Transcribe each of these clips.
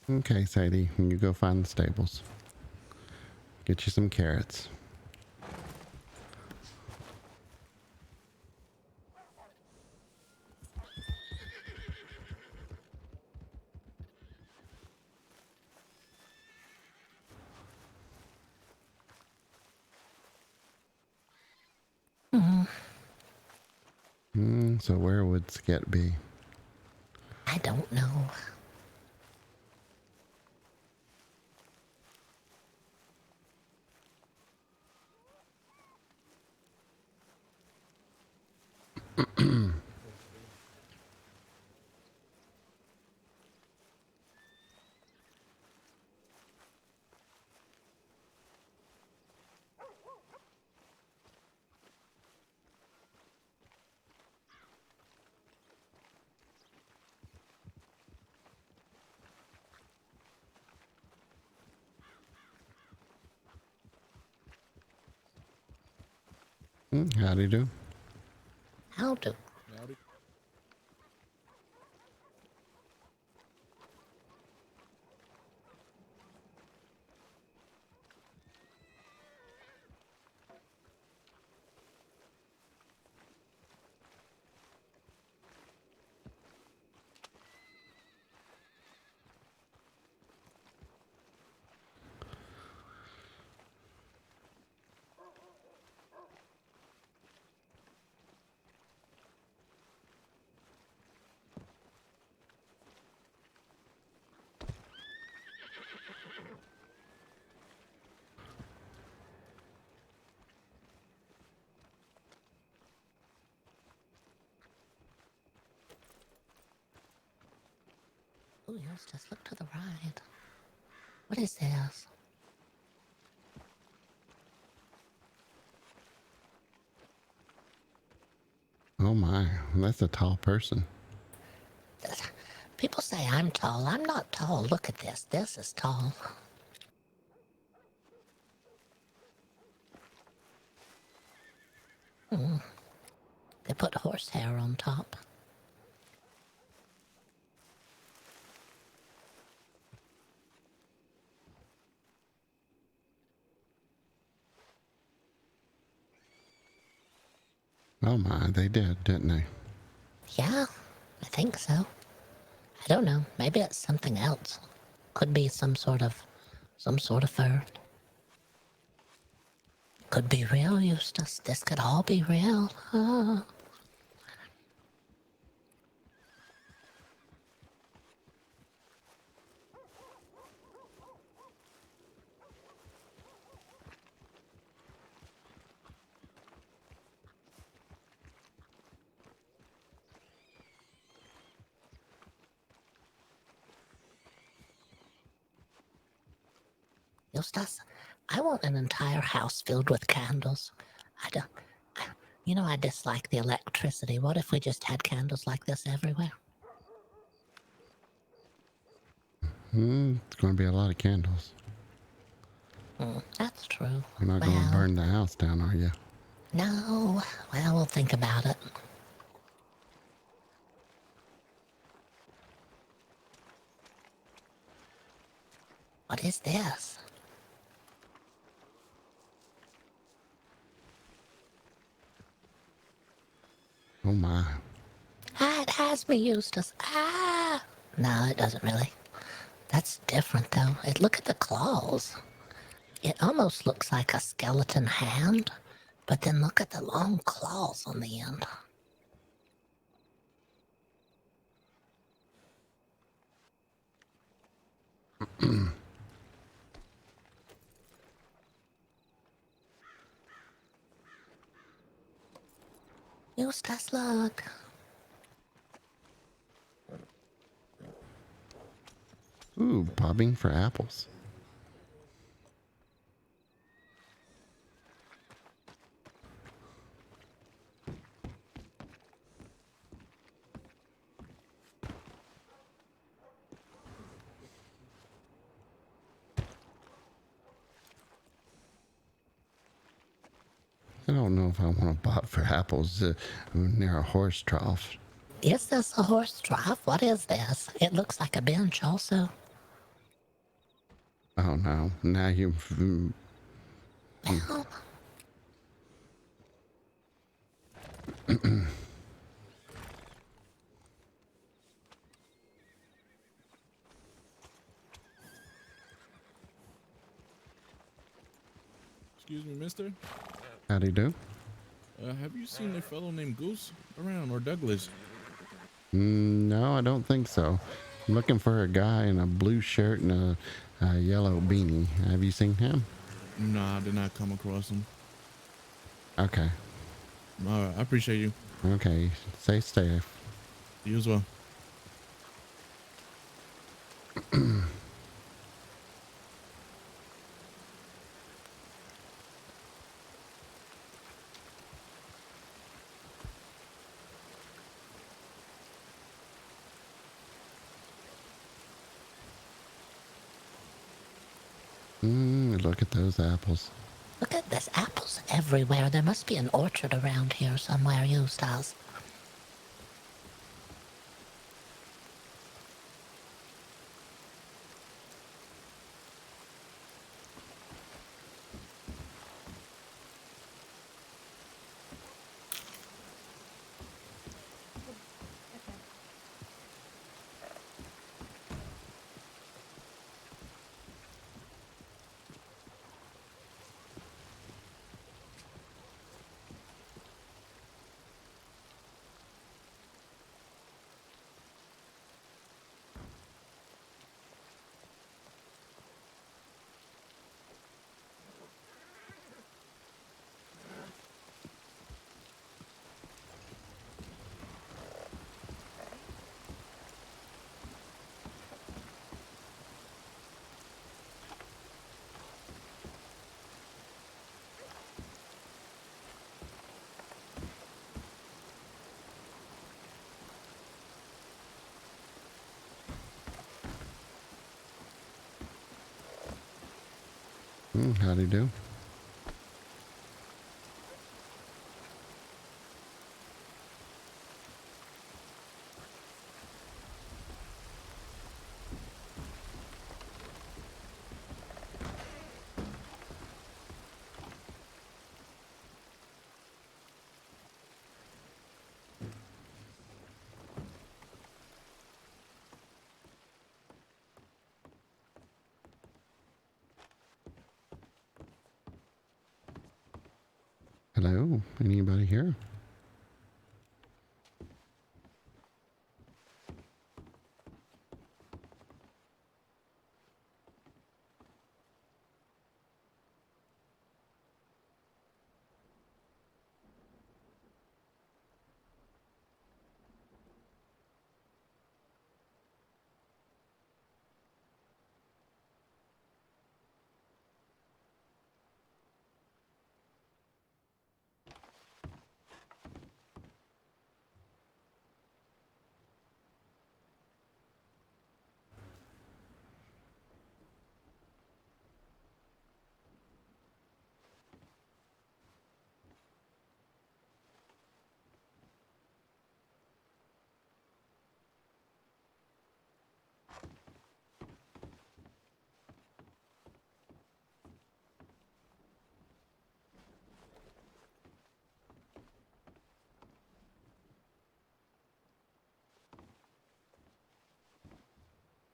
Okay, Sadie, you go find the stables. Get you some carrots. So where would Skit be? I don't know. Howdy do. How do? Oh, Eustace, look to the right. What is this? Oh my, that's a tall person. People say I'm tall. I'm not tall. Look at this. This is tall. They put horsehair on top. Oh my, they did, didn't they? Yeah, I think so. I don't know. Maybe it's something else. Could be some sort of fur. Could be real, Eustace. This could all be real. Oh. Eustace, I want an entire house filled with candles. I don't, I dislike the electricity. What if we just had candles like this everywhere? It's going to be a lot of candles. That's true. You're not going to Well, burn the house down, are you? no. Well, we'll think about it. What is this? Oh my. Ah, it has me, Eustace. Ah! No, it doesn't really. That's different, though. Look at the claws. It almost looks like a skeleton hand, but then look at the long claws on the end. Eustace, look. Ooh, bobbing for apples. I don't know if I want to bob for apples near a horse trough. Is this a horse trough? What is this? It looks like a bench, also. Oh no, now you. Well, Excuse me, mister. Howdy do? Have you seen a fellow named Goose around, or Douglas? No, I don't think so. I'm looking for a guy in a blue shirt and a yellow beanie. Have you seen him? Nah, I did not come across him. Okay. All right, I appreciate you. Okay. Stay safe. You as well. Look at those apples. look at this. Apples everywhere. There must be an orchard around here somewhere, Eustace. Howdy do? Hello? Anybody here?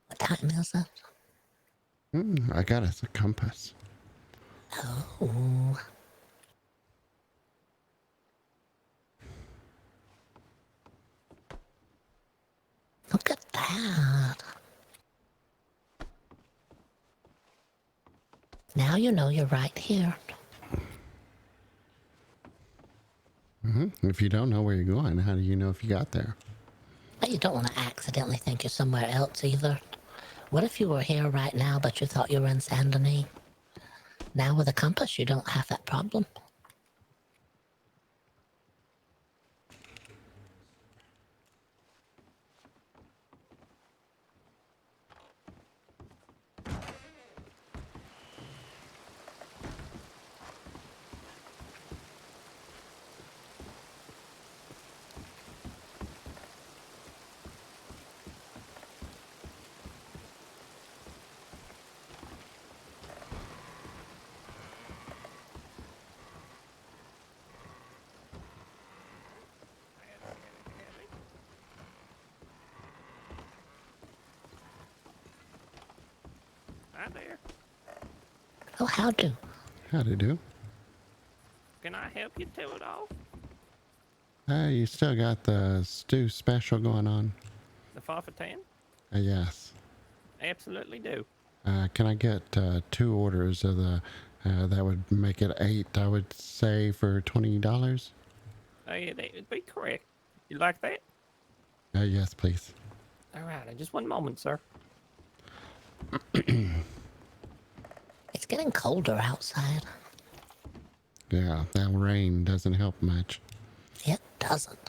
What time is it? I got us a compass. Oh, look at that. Now you know you're right here. If you don't know where you're going, how do you know if you got there? But you don't want to accidentally think you're somewhere else either. What if you were here right now, but you thought you were in Saint Denis? Now with a compass, you don't have that problem. Hi there. Oh, how do? Howdy do. Can I help you to it all? You still got the stew special going on? The 5 for 10? Yes. Absolutely do. Can I get 2 orders of the, that would make it 8, I would say, for $20? Yeah, that would be correct. You like that? Yes, please. All right, just one moment, sir. It's getting colder outside. Yeah, that rain doesn't help much. It doesn't.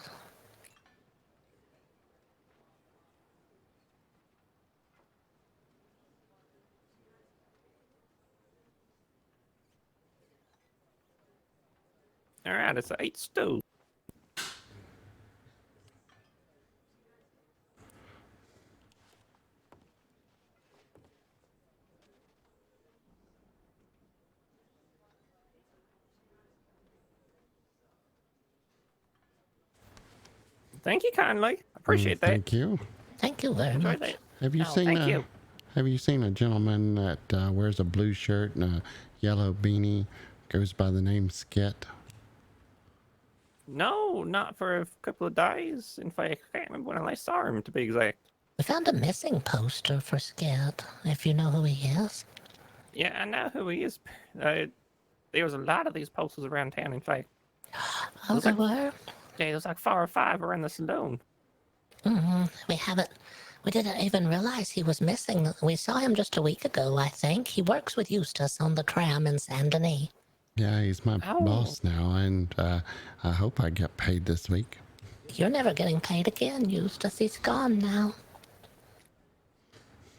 All right, it's 8 stew. Thank you kindly. Appreciate that. Thank you. Thank you very Enjoy much. that. Have you Oh, seen thank you. Have you seen a gentleman that wears a blue shirt and a yellow beanie, goes by the name Skit? No, not for a couple of days. In fact, I can't remember when I last saw him, to be exact. We found a missing poster for Skit, if you know who he is. Yeah, I know who he is. There was a lot of these posters around town, in fact. Oh, there were? Yeah, there was like 4 or 5 around the saloon. We didn't even realize he was missing. We saw him just a week ago, I think. He works with Eustace on the tram in Saint Denis. Yeah, he's my Oh. boss now, and I hope I get paid this week. You're never getting paid again, Eustace. He's gone now.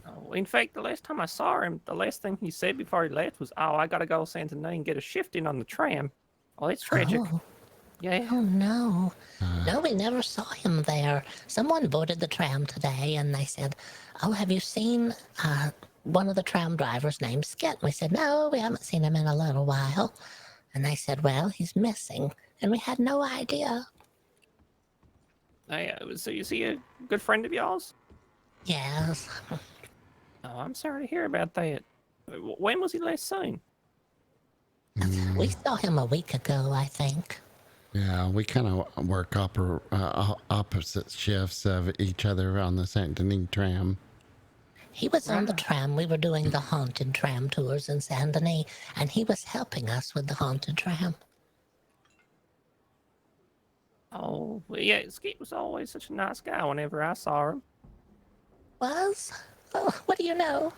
Oh, in fact, the last time I saw him, the last thing he said before he left was, "Oh, I gotta go to Saint Denis and get a shift in on the tram." Oh, that's tragic. Oh, Yeah. oh no. No, we never saw him there. Someone boarded the tram today and they said, "Oh, have you seen one of the tram drivers named Skit?" We said, "No, we haven't seen him in a little while." And they said, "Well, he's missing." And we had no idea. So you see a good friend of yours? Yes. Oh, I'm sorry to hear about that. When was he last seen? We saw him a week ago, I think. Yeah, we kind of work opposite shifts of each other on the Saint Denis tram. He was on the tram. We were doing the haunted tram tours in Saint Denis, and he was helping us with the haunted tram. Oh, well, yeah, Skit was always such a nice guy whenever I saw him. Was? Oh, what do you know?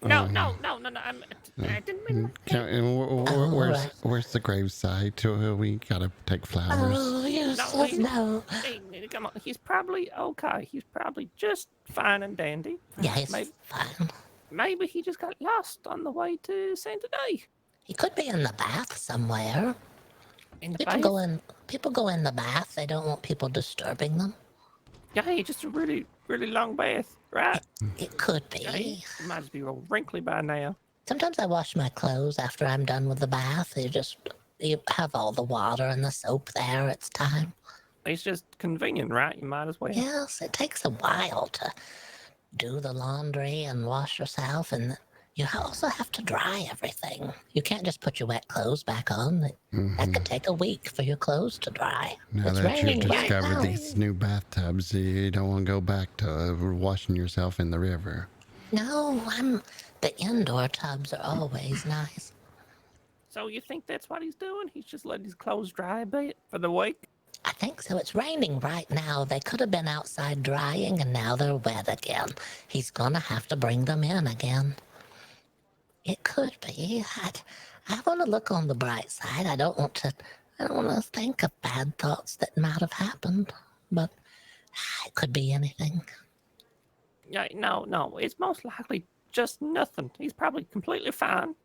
No, I didn't mean that. Where's the graveside? We gotta take flowers. Oh, Eustace, he- no. Hey, come on, he's probably okay. He's probably just fine and dandy. Yeah, he's Maybe, fine. maybe he just got lost on the way to Saint Denis. He could be in the bath somewhere. In the People bath? people go in the bath. They don't want people disturbing them. Yeah, just a really, really long bath, right? It could be. Yeah, he might just be all wrinkly by now. Sometimes I wash my clothes after I'm done with the bath. You have all the water and the soap there. It's time. It's just convenient, right? You might as well. Yes, it takes a while to do the laundry and wash yourself, and you also have to dry everything. You can't just put your wet clothes back on. That could take a week for your clothes to dry. Now It's that you've raining right discovered now. these new bathtubs, you don't want to go back to washing yourself in the river. No, the indoor tubs are always nice. So you think that's what he's doing? He's just letting his clothes dry a bit for the week? I think so. It's raining right now. They could have been outside drying, and now they're wet again. He's gonna have to bring them in again. It could be. I want to look on the bright side. I don't want to think of bad thoughts that might have happened, but it could be anything. Yeah, no, it's most likely just nothing. He's probably completely fine.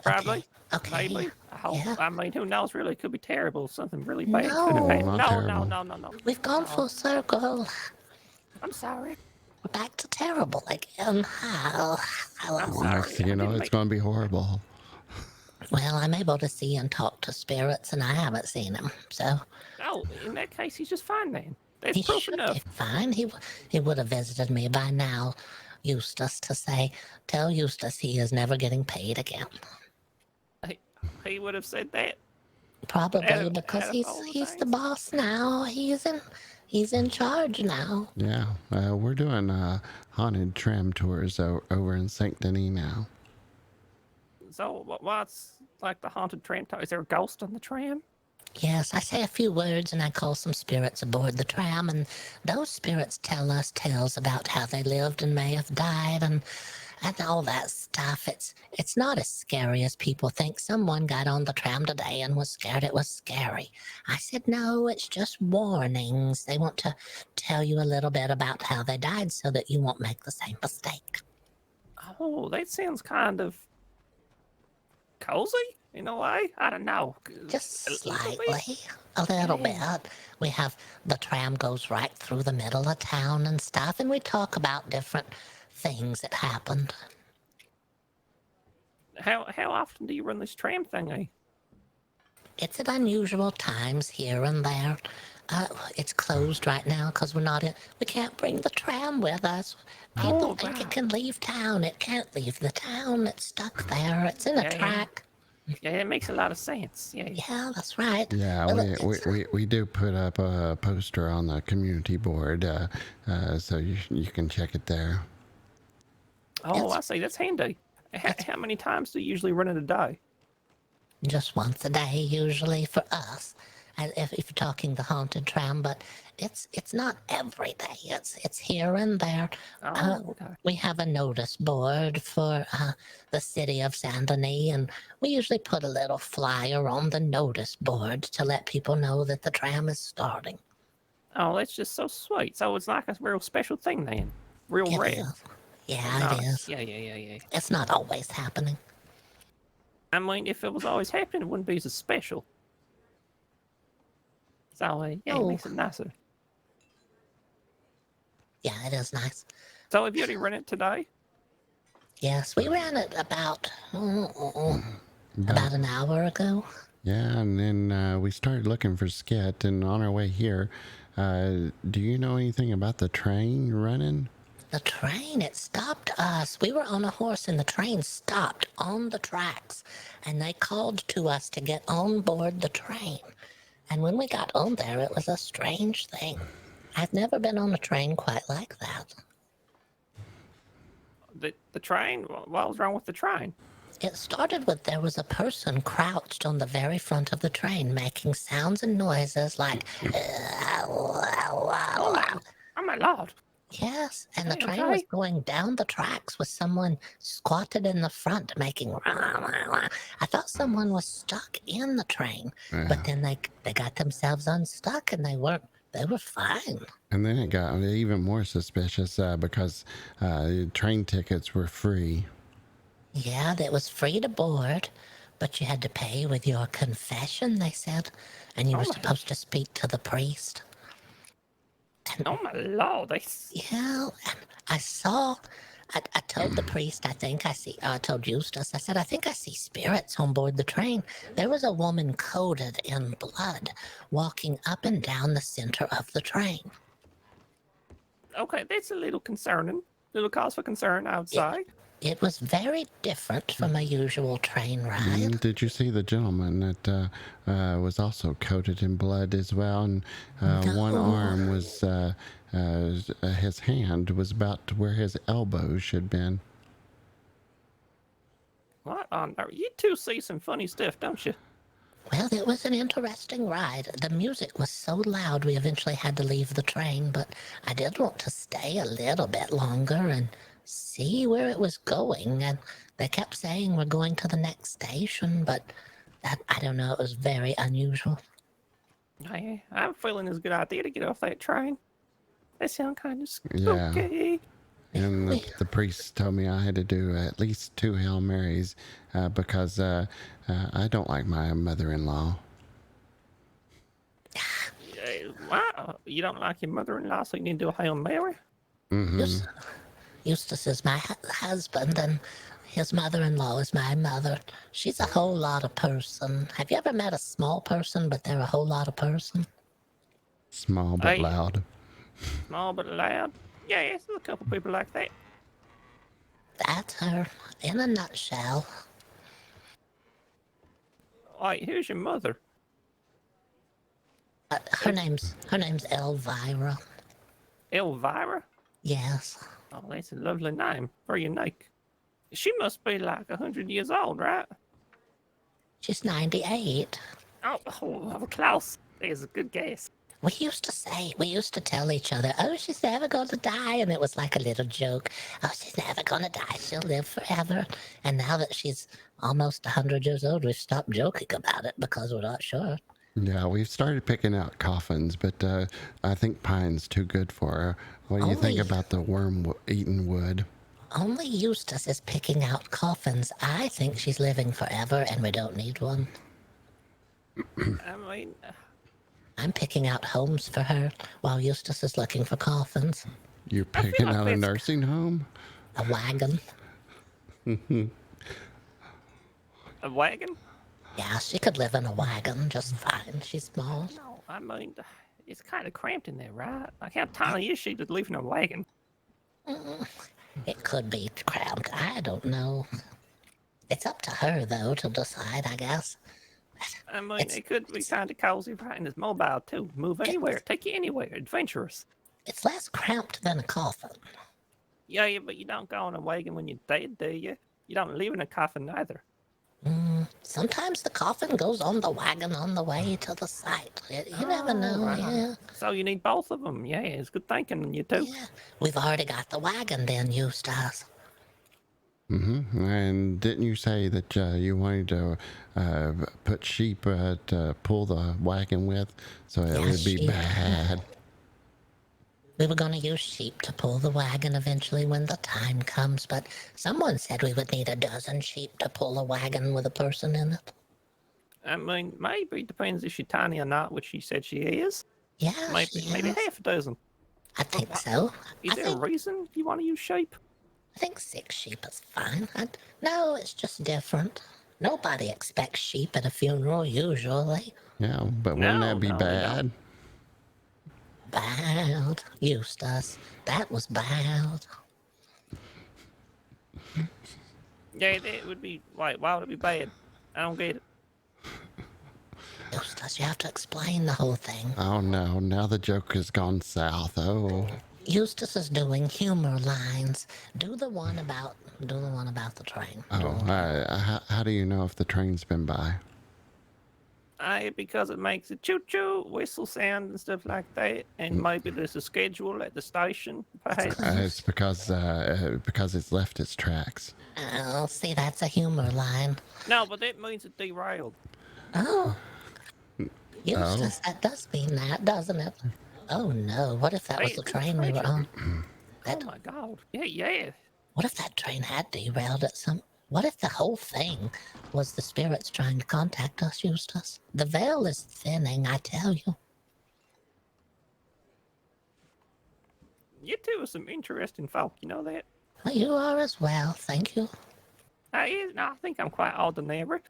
Probably. Okay. Maybe. I hope. Yeah. I mean, who knows? Really, it could be terrible. Something really bad could No. have happened. Not No, terrible. no. We've gone full circle. I'm sorry. We're back to terrible again. I'm sorry. Next thing you know, it's going to be horrible. Well, I'm able to see and talk to spirits, and I haven't seen him, so No, in that case, he's just fine then. That's he proof should enough. be fine. He would have visited me by now. Eustace to say, tell Eustace he is never getting paid again. He would have said that. Probably because Out of all the he's the things. boss now. He's in charge now. Yeah, we're doing haunted tram tours over in Saint Denis now. So what's like the haunted tram? Is there a ghost on the tram? Yes, I say a few words and I call some spirits aboard the tram, and those spirits tell us tales about how they lived and may have died and all that stuff. It's not as scary as people think. Someone got on the tram today and was scared it was scary. I said, no, it's just warnings. They want to tell you a little bit about how they died so that you won't make the same mistake. Oh, that sounds kind of cozy in a way. I don't know. Just A little bit? slightly, a little Yeah. bit. We have the tram goes right through the middle of town and stuff, and we talk about different things that happened. How often do you run this tram thingy? It's at unusual times here and there. It's closed right now because we can't bring the tram with us. People Oh, think wow. it can leave town. It can't leave the town. It's stuck there. It's in a Yeah. track. Yeah, it makes a lot of sense. Yeah. Yeah, that's right. Yeah, Well, we do put up a poster on the community board, so you can check it there. Oh, It's- I see. That's handy. How many times do you usually run it a day? just once a day usually for us, and if you're talking the haunted tram, but it's not every day. It's here and there. Oh, okay. We have a notice board for the city of Saint Denis, and we usually put a little flyer on the notice board to let people know that the tram is starting. Oh, that's just so sweet. So it's like a real special thing then. Real It rare. is. Yeah, it is. Yeah. It's not always happening. I mean, if it was always happening, it wouldn't be as special. So, yeah, it Oh. makes it nicer. Yeah, it is nice. So, have you already run it today? Yes, we ran it about an hour ago. Yeah, and then we started looking for Skit, and on our way here, do you know anything about the train running? The train, it stopped us. We were on a horse and the train stopped on the tracks, and they called to us to get on board the train. And when we got on there, it was a strange thing. I've never been on a train quite like that. The train? What was wrong with the train? It started with there was a person crouched on the very front of the train making sounds and noises like, Oh my lord. yes, and the Okay, train was okay. going down the tracks with someone squatted in the front making. I thought someone was stuck in the train, but then they got themselves unstuck and they were fine. And then it got even more suspicious because train tickets were free. Yeah, that was free to board, but you had to pay with your confession, they said, and you were supposed to speak to the priest. Oh my lord. Yeah, and I told the priest, I told Eustace, I said, I think I see spirits on board the train. There was a woman coated in blood walking up and down the center of the train. Okay, that's a little concerning. Little cause for concern, I would Yeah. say. It was very different from a usual train ride. Did you see the gentleman that was also coated in blood as well? And one No. arm was, his hand was about to where his elbow should have been. What on earth? You two see some funny stuff, don't you? Well, it was an interesting ride. The music was so loud we eventually had to leave the train, but I did want to stay a little bit longer and see where it was going. And they kept saying we're going to the next station, but I don't know, it was very unusual. I'm feeling it's a good idea to get off that train. They sound kind of Yeah. spooky. And the priest told me I had to do at least 2 Hail Marys because I don't like my mother-in-law. Wow, you don't like your mother-in-law, so you need to do a Hail Mary? Eustace is my husband, and his mother-in-law is my mother. She's a whole lot of person. Have you ever met a small person, but they're a whole lot of person? Small but Hey. loud. Small but loud. Yeah, there's a couple people like that. That's her, in a nutshell. Wait, who's your mother? Her name's Elvira. Elvira? Yes. Oh, that's a lovely name. Very unique. She must be like 100 years old, right? She's 98. Oh, close. There's a good guess. We used to tell each other, oh, she's never gonna die. And it was like a little joke. Oh, she's never gonna die. She'll live forever. And now that she's almost 100 years old, we've stopped joking about it because we're not sure. Yeah, we've started picking out coffins, but I think pine's too good for her. What do you think about the worm-eaten wood? Only Eustace is picking out coffins. I think she's living forever and we don't need one. I mean, I'm picking out homes for her while Eustace is looking for coffins. You're picking out a nursing home? A wagon. a wagon? Yeah, she could live in a wagon just fine. She's small. No, I mean, it's kind of cramped in there, right? Like, how tiny is she to live in a wagon? It could be cramped. I don't know. It's up to her, though, to decide, I guess. I mean, it could be kind of cozy, right? And it's mobile, too. Move anywhere. Take you anywhere. Adventurous. It's less cramped than a coffin. Yeah, but you don't go in a wagon when you're dead, do you? You don't live in a coffin either. Sometimes the coffin goes on the wagon on the way to the site. You never know, yeah. So you need both of them. Yeah, it's good thinking on you too. Yeah, we've already got the wagon then, Eustace. And didn't you say that you wanted to put sheep to pull the wagon with, so it would be sheep. bad? We were going to use sheep to pull the wagon eventually when the time comes, but someone said we would need a dozen sheep to pull a wagon with a person in it. I mean, maybe it depends if she's tiny or not, which she said she is. Yeah, Maybe half a dozen. I think so. Is there a reason you want to use sheep? I think 6 sheep is fine. No, it's just different. Nobody expects sheep at a funeral usually. Yeah, but wouldn't that be no, bad? Bad, Eustace. That was bad. Yeah, that would be. Why would it be bad? I don't get it. Eustace, you have to explain the whole thing. Oh no, now the joke has gone south. Oh. Eustace is doing humor lines. Do the one about the train. How do you know if the train's been by? Because it makes a choo-choo whistle sound and stuff like that, and maybe there's a schedule at the station, perhaps. It's because it's left its tracks. Oh, see, that's a humor line. No, but that means it derailed. Oh. Eustace, that does mean that, doesn't it? Oh no, what if that was the train we were on? Oh my god. Yeah. What if that train had derailed at some... What if the whole thing was the spirits trying to contact us, Eustace? The veil is thinning, I tell you. You two are some interesting folk, you know that? Well, you are as well, thank you. I think I'm quite ordinary.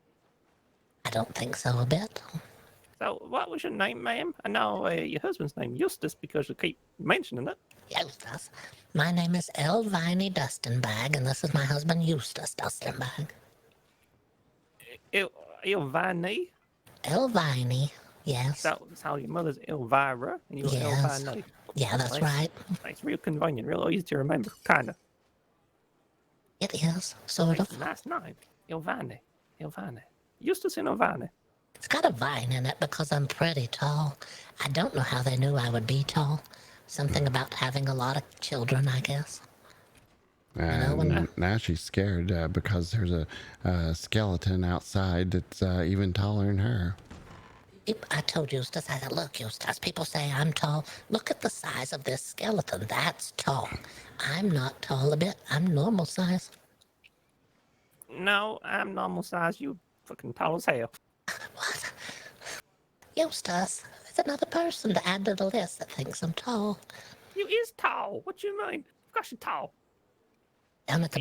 I don't think so a bit. So, what was your name, ma'am? I know your husband's name, Eustace, because you keep mentioning it. Eustace. My name is Elviny Dustinbagg, and this is my husband, Eustace Dustinbagg. Elviny? Elviny, yes. So your mother's Elvira, and you're Yes. Elviny. Yeah, that's right. It's real convenient, real easy to remember, kinda. It is, sort of. Nice name. Elviny. Eustace and Elviny. It's got a vine in it because I'm pretty tall. I don't know how they knew I would be tall. Something about having a lot of children, I guess. And now she's scared because there's a skeleton outside that's even taller than her. I told Eustace, I said, look, Eustace, people say I'm tall. Look at the size of this skeleton. That's tall. I'm not tall a bit. I'm normal size. No, I'm normal size. You fucking tall as hell. What? Eustace, there's another person to add to the list that thinks I'm tall. You is tall. What you mean? Of course you're tall. Down at the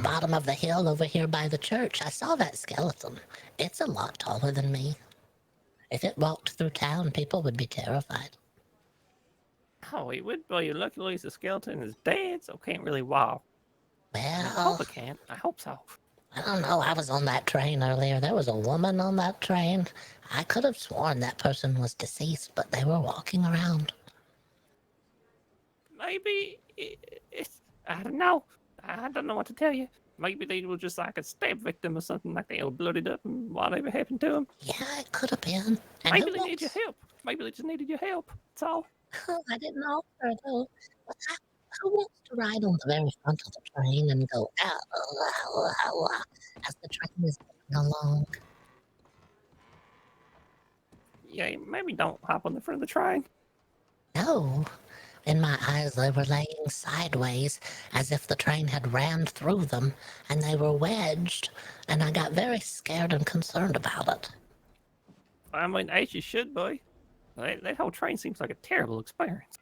bottom of the hill over here by the church, I saw that skeleton. It's a lot taller than me. If it walked through town, people would be terrified. Oh, it would be. Luckily, the skeleton is dead, so can't really walk. I Well, hope it can. I hope so. I don't know. I was on that train earlier. There was a woman on that train. I could have sworn that person was deceased, but they were walking around. Maybe it's. I don't know. I don't know what to tell you. Maybe they were just like a stab victim or something, like they all bloodied up and whatever happened to them. Yeah, it could have been. And Maybe who they needed your wants? help. Maybe they just needed your help. That's all. I didn't offer though. But who wants to ride on the very front of the train and go as the train is going along? Yeah, maybe don't hop on the front of the train. No. In my eyes, they were laying sideways as if the train had rammed through them, and they were wedged, and I got very scared and concerned about it. I mean, as you should be. That whole train seems like a terrible experience.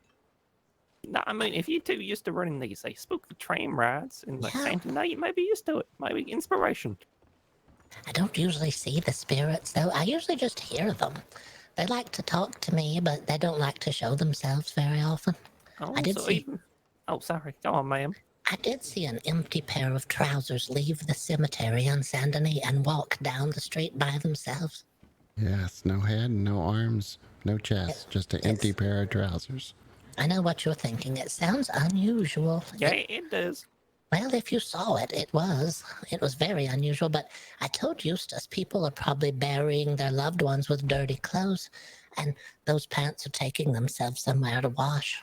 No, I mean, if you two used to running these, say, spooky train rides in like Yeah. Santa Night, you might be used to it. Maybe inspiration. I don't usually see the spirits, though. I usually just hear them. They like to talk to me, but they don't like to show themselves very often. Oh, I did so see. even. Oh, sorry. Go on, ma'am. I did see an empty pair of trousers leave the cemetery on Saint Denis and walk down the street by themselves. Yes, no head, no arms, no chest, just an empty pair of trousers. I know what you're thinking. It sounds unusual. Yeah, it does. Well, if you saw it, it was. It was very unusual, but I told Eustace people are probably burying their loved ones with dirty clothes, and those pants are taking themselves somewhere to wash.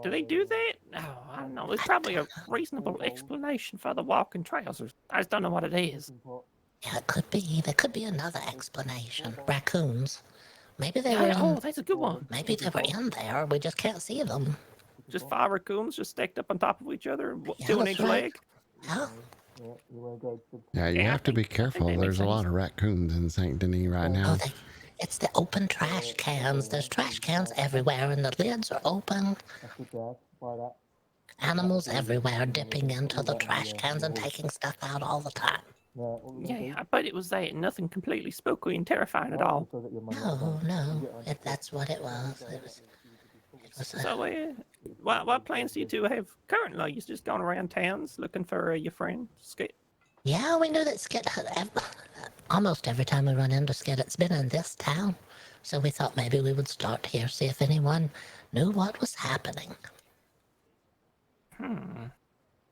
Do they do that? Oh, I don't know. There's probably a reasonable explanation for the walking trousers. I just don't know what it is. Yeah, it could be. There could be another explanation. Raccoons. Maybe they were Yeah, in. oh, that's a good one. Maybe they were in there. We just can't see them. Just 5 raccoons just stacked up on top of each other, Yeah, 2 on that's each right. leg. Oh, Yeah, you Yeah, I have to be think careful. that makes There's a lot sense. of raccoons in Saint Denis right now. it's the open trash cans. There's trash cans everywhere, and the lids are open. Animals everywhere dipping into the trash cans and taking stuff out all the time. Yeah, I bet it was that. Nothing completely spooky and terrifying at all. No, that's what it was. It was So, what plans do you two have currently? You're just going around towns looking for your friend, Skit? yeah, we knew that Skit almost every time we run into Skit, it's been in this town. So we thought maybe we would start here, see if anyone knew what was happening.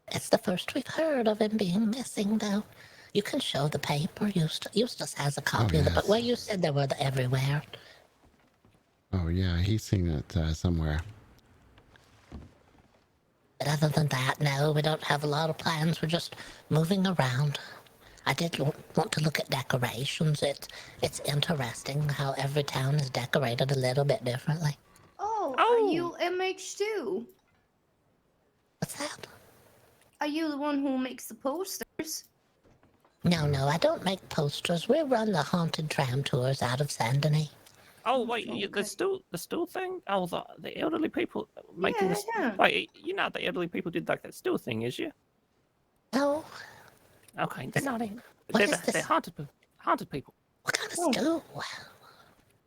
It's the first we've heard of him being missing, though. You can show the paper. Eustace has a copy of it, but yes. where you said they were everywhere. Oh, yeah, he's seen it somewhere. But other than that, no, we don't have a lot of plans. We're just moving around. I did want to look at decorations. It's interesting how every town is decorated a little bit differently. Oh, Oh. are you MH2? What's that? Are you the one who makes the posters? No, I don't make posters. We run the haunted tram tours out of Saint Denis. Oh wait, the stool thing. Oh, the elderly people making Yeah, this. yeah. Wait, you know the elderly people did like that stool thing, is you? No, Okay, they're not in. What is They're this? haunted people. what kind of Oh. stew?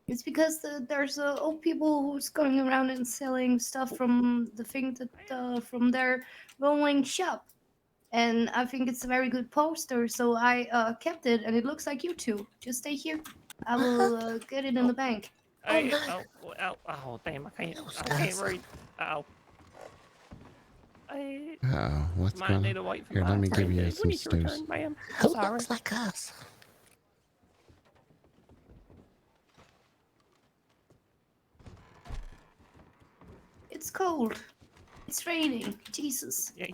It's because there's old people who's going around and selling stuff from the thing that from their rolling shop, and I think it's a very good poster. So I kept it, and it looks like you two. Just stay here. I will get it in the bank. Hey, no. oh, damn! I can't Eustace. read. Oh. Hey, Uh-oh, what's might going need on? to wait for Here, my let me give friend. you When some is your stews. turn, ma'am? Who Sorry. looks like us? It's cold. It's raining. Jesus. Yeah.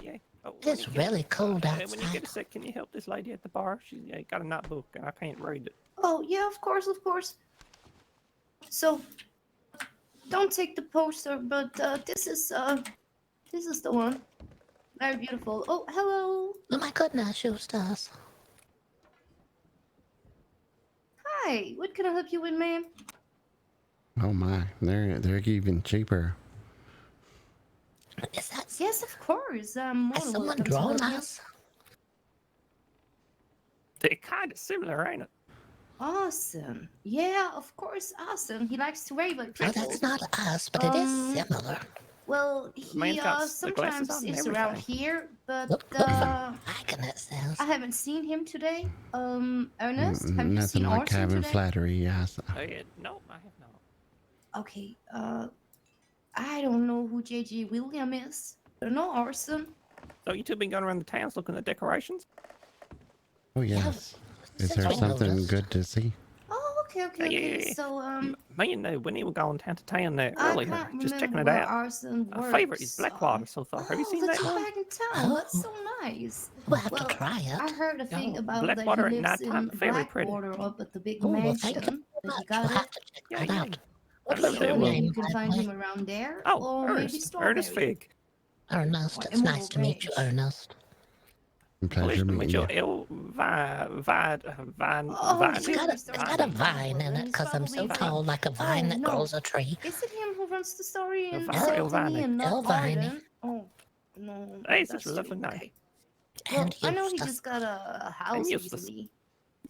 Oh, It's really cold when you outside. get a sec, can you help this lady at the bar? She's got a notebook and I can't read it. Oh yeah, of course. So, don't take the poster, but this is the one. Very beautiful. Oh, hello. Oh my goodness, Eustace. Hi. What can I help you with, ma'am? Oh my, they're even cheaper. Is that Yes, of course. More has than someone welcome to drawn help you. us? They're kind of similar, ain't it? Awesome. Yeah, of course, awesome. He likes to wave at No, people. that's not us, but it is Um, similar. Well, man's he got the glasses sometimes on and is around everything. here, but Look for the wagon, it says. I haven't seen him today. Ernest, have you Nothing seen like Orson having today? flattery, yes. No, I have not. Okay, I don't know who J.G. William is. I don't know Orson. So you two been going around the towns looking at decorations? Oh, Yeah, yes. Is since there we something noticed. good to see? Oh, okay. Yeah. So, Me and Winnie were going down to town there I earlier, can't just checking remember it where out. Orson Our works. favorite is Blackwater so far. Have you Oh, seen let's that go one? back in town. That's Oh. so nice. We'll have Well, to try I it. heard a thing Oh, about that he Blackwater at lives nighttime, in very pretty. Blackwater up at the big Oh, well, thank you mansion. very That he much. We'll got have it. to check Yeah, that yeah. out. I What love was that your Maybe one. name, you can by the find way? him around there, Oh, or maybe Ernest Strawberry. Fig. Ernest. Or It's nice Emerald to meet you, Ranch. Ernest. Pleasure Pleasure to meet meeting you. you. Oh, It's you got a, were it's got a starting vine in it It's because I'm so probably tall, like a vine Oh that no, grows a tree. is it him who runs the story in Elvira, Zeltany Elvani. and not Elvini. Arden? Oh no, Hey, such that's a lovely true. name. Okay. And Well, I know he Eustace. just got a And house Eustace. recently.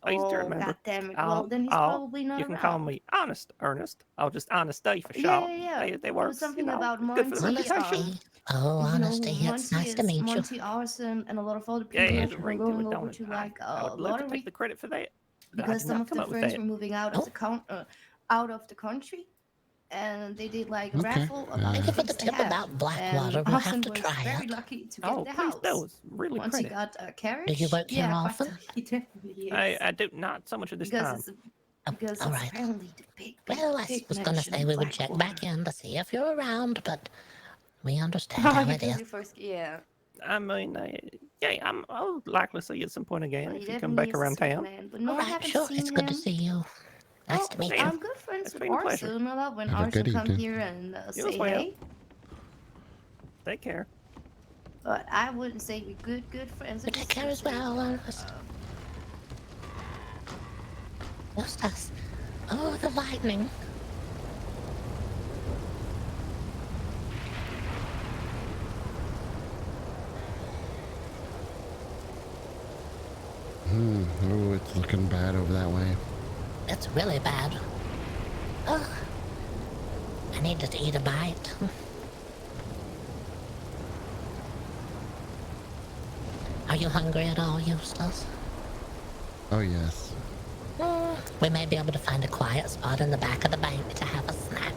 I used to Oh, remember. god damn it. Well, then he's probably not You can call around. me Honest Ernest. I'll just Honesty for Yeah, short. yeah, yeah. They It was works, something about good for the Monty. reputation. Oh, You know who honesty. It's Monty nice to is? meet you. Monty Arson and a lot of other Yeah, people it Pleasure. has a who are ring to going it, over don't it? to like I would love to take lottery the credit for that, but I because did some not of come the up with friends that. were moving out of Oh, the out of the country, and they did like a Okay. raffle thank about you the for the things they tip had. about And Blackwater. We'll have Arson to was try very it. lucky to get Oh, the please do. house. It's really Once he pretty. got a Do you carriage, work here yeah, often? he definitely is. I do not so much at this Because time. it's Oh, because all it's right. apparently the big, Well, I big was going to mansion say in we would check Blackwater. back in to see if you're around, but we understand how it Because is. you first, yeah. I mean, I'll likely see you at some point again Well, he if you come definitely back is a around sweet town. man. But All no, I right, haven't sure. seen It's good to him. see you. Nice to meet you. I'm good friends It's with been a pleasure. Arson. I love when Have a Arson good come evening. here and You say as well. hey. Take care. But I wouldn't say we're good friends. I You take just care would as say, well, Ernest. Eustace. Oh, the lightning. Oh, it's looking bad over that way. It's really bad. Oh, I need to eat a bite. Are you hungry at all, Eustace? Oh, yes. We may be able to find a quiet spot in the back of the bank to have a snack.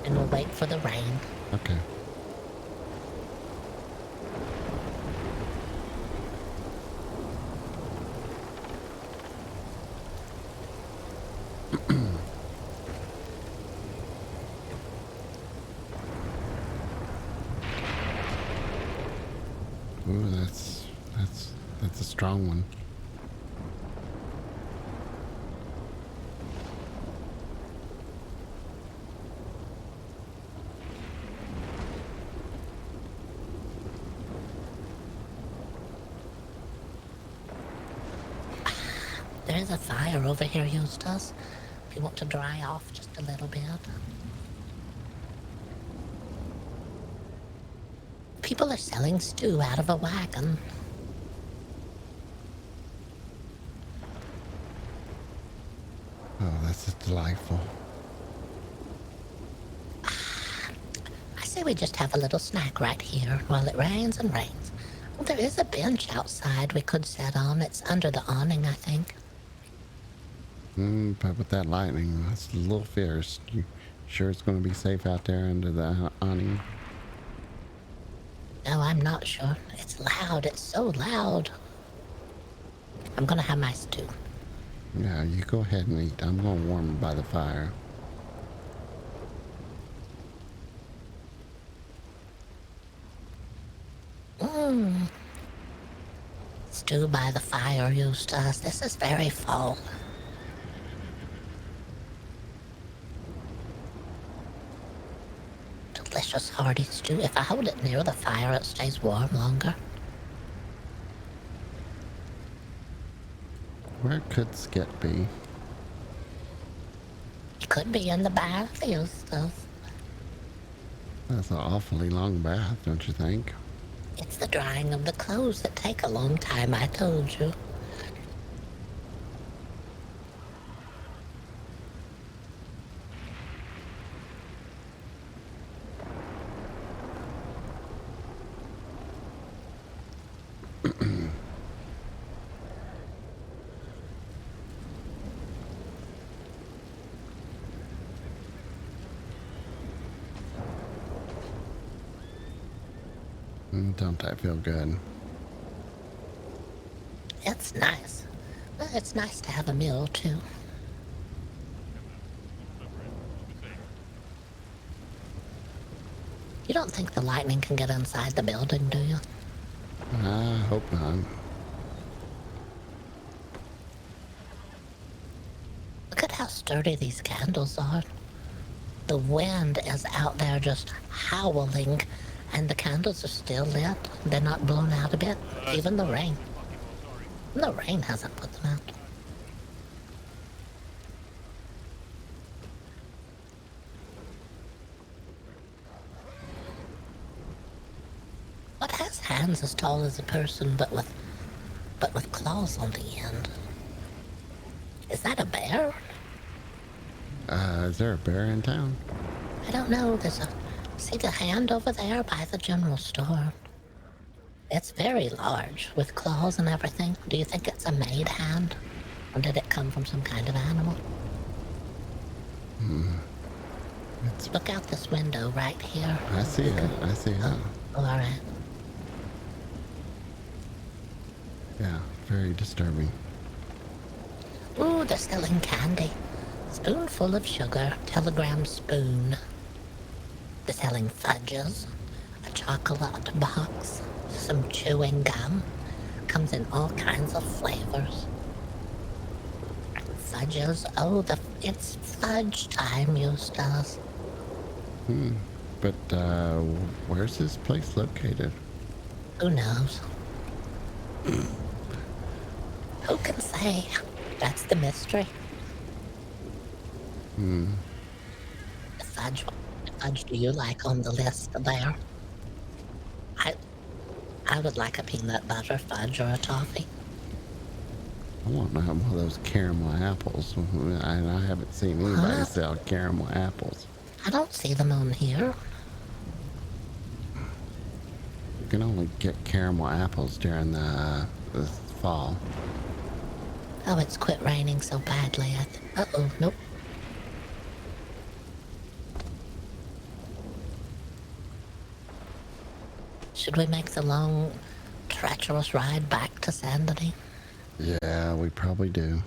And we'll wait for the rain. Okay. Ooh, that's a strong one. There is a fire over here, Eustace. If you want to dry off just a little bit. People are selling stew out of a wagon. Oh, that's just delightful. I say we just have a little snack right here while it rains and rains. Well, there is a bench outside we could sit on. It's under the awning, I think. But with that lightning, that's a little fierce. You sure it's going to be safe out there under the awning? No, I'm not sure. It's loud. It's so loud. I'm gonna have my stew. Yeah, you go ahead and eat. I'm going to warm it by the fire. Stew by the fire, Eustace. This is very fall. Delicious hearty stew. If I hold it near the fire, it stays warm longer. Where could Skit be? It could be in the bath, Eustace. That's an awfully long bath, don't you think? It's the drying of the clothes that take a long time, I told you. Don't I feel good? It's nice. Well, it's nice to have a meal, too. You don't think the lightning can get inside the building, do you? I hope not. Look at how sturdy these candles are. The wind is out there just howling, and the candles are still lit. They're not blown out a bit. Even the rain. The rain hasn't put them out. What has hands as tall as a person, but with claws on the end? Is that a bear? Is there a bear in town? I don't know. See the hand over there by the general store? It's very large, with claws and everything. Do you think it's a made hand? Or did it come from some kind of animal? Look out this window right here. I see it. I see it. Oh, alright. Yeah, very disturbing. Ooh, they're selling candy. Spoonful of sugar, telegram spoon. They're selling fudges, a chocolate box, some chewing gum. Comes in all kinds of flavors. Fudges, oh, it's fudge time, Eustace. But, where's this place located? Who knows? Who can say? That's the mystery. The fudge do you like on the list there? I would like a peanut butter fudge or a toffee. I want to have one of those caramel apples. And I haven't seen anybody Huh? sell caramel apples. I don't see them on here. You can only get caramel apples during the fall. Oh, it's quit raining so badly. Uh-oh, nope. Should we make the long, treacherous ride back to Sanity? Yeah, we probably do.